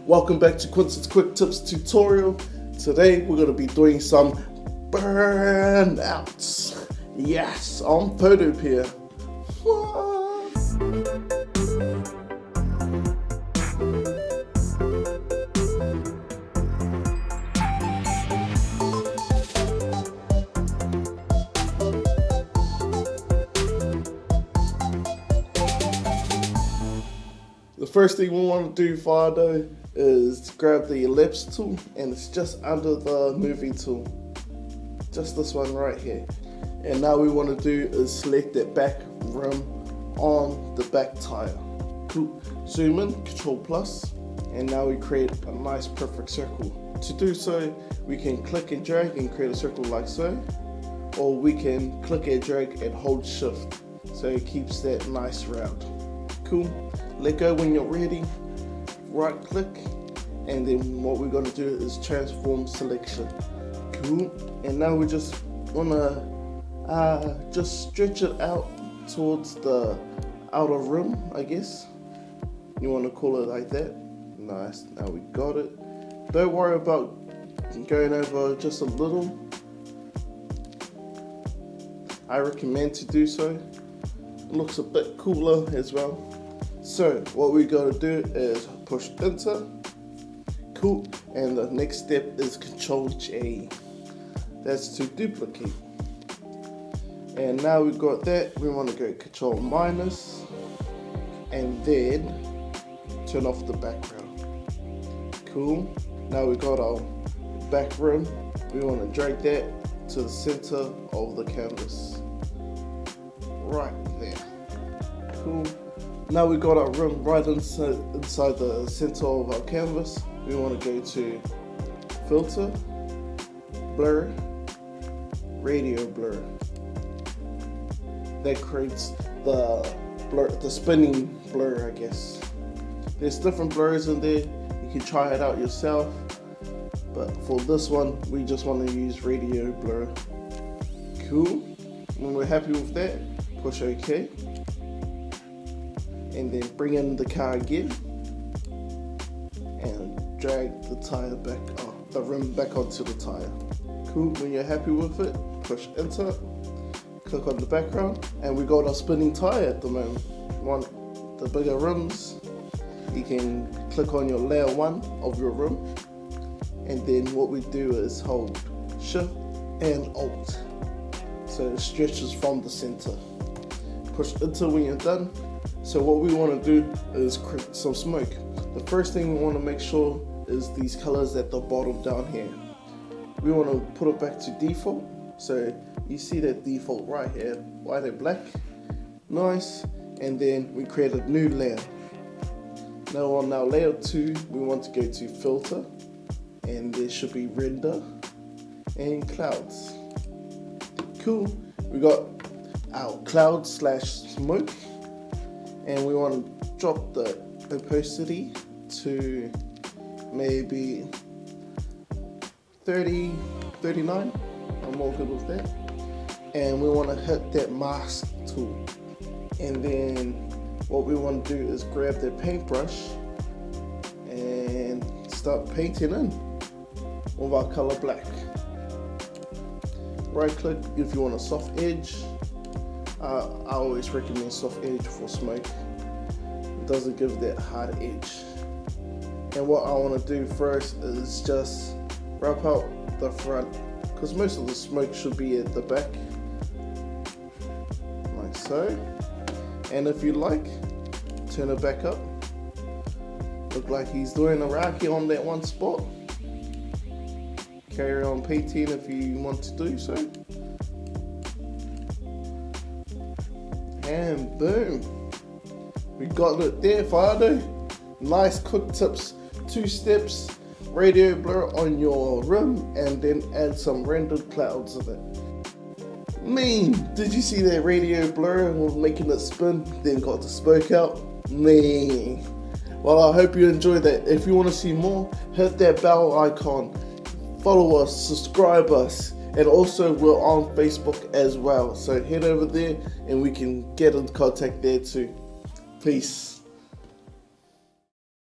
Welcome back to Quincy's Quick Tips tutorial. Today we're going to be doing some burnouts. Yes, on Photopia. What? The first thing we want to do, Fardo, is grab the ellipse tool, and it's just under the moving tool. Just this one right here. And now we want to do is select that back rim on the back tire. Cool. Zoom in, Control plus, and now we create a nice perfect circle. To do so, we can click and drag and create a circle like so, or we can click and drag and hold shift so it keeps that nice round. Cool. Let go when you're ready, right click, and then what we're going to do is transform selection. Cool. And now we just want to just stretch it out towards the outer rim, I guess. You want to call it like that. Nice. Now we got it. Don't worry about going over just a little. I recommend to do so. It looks a bit cooler as well. So what we got to do is push enter. Cool. And the next step is Control J. That's to duplicate. And now we've got that, we want to go Control minus and then turn off the background. Cool. Now we got our back rim. We want to drag that to the center of the canvas. Right there. Cool. Now we got our rim right inside the center of our canvas. We want to go to Filter, Blur, Radio Blur. That creates the blur, the spinning blur, I guess. There's different blurs in there. You can try it out yourself. But for this one, we just want to use Radio Blur. Cool. When we're happy with that, push OK. And then bring in the car again and drag the tire back up, the rim back onto the tire. Cool. When you're happy with it, push enter, click on the background, and we got our spinning tire at the moment. Want the bigger rims, you can click on your layer 1 of your rim, and then what we do is hold shift and alt so it stretches from the center. Push enter when you're done. So what we want to do is create some smoke. The first thing we want to make sure is these colors at the bottom down here. We want to put it back to default. So you see that default right here, white and black. Nice. And then we create a new layer. Now on our layer 2, we want to go to filter, and there should be render and clouds. Cool. We got our cloud / smoke. And we want to drop the opacity to maybe 30, 39. I'm all good with that. And we want to hit that mask tool. And then what we want to do is grab the paintbrush and start painting in with our color black. Right click if you want a soft edge. I always recommend soft edge for smoke. It doesn't give that hard edge. And what I want to do first is just wrap out the front, because most of the smoke should be at the back, like so. And if you like, turn it back up. Look like he's doing a Rocky on that one spot. Carry on painting if you want to do so. And boom, we got it there, Fardo. Nice quick tips, 2 steps, radio blur on your rim, and then add some rendered clouds in it. Man, did you see that radio blur was making it spin, then got the smoke out? Man, well, I hope you enjoyed that. If you want to see more, hit that bell icon, follow us, subscribe us. And also we're on Facebook as well. So head over there and we can get in contact there too. Peace.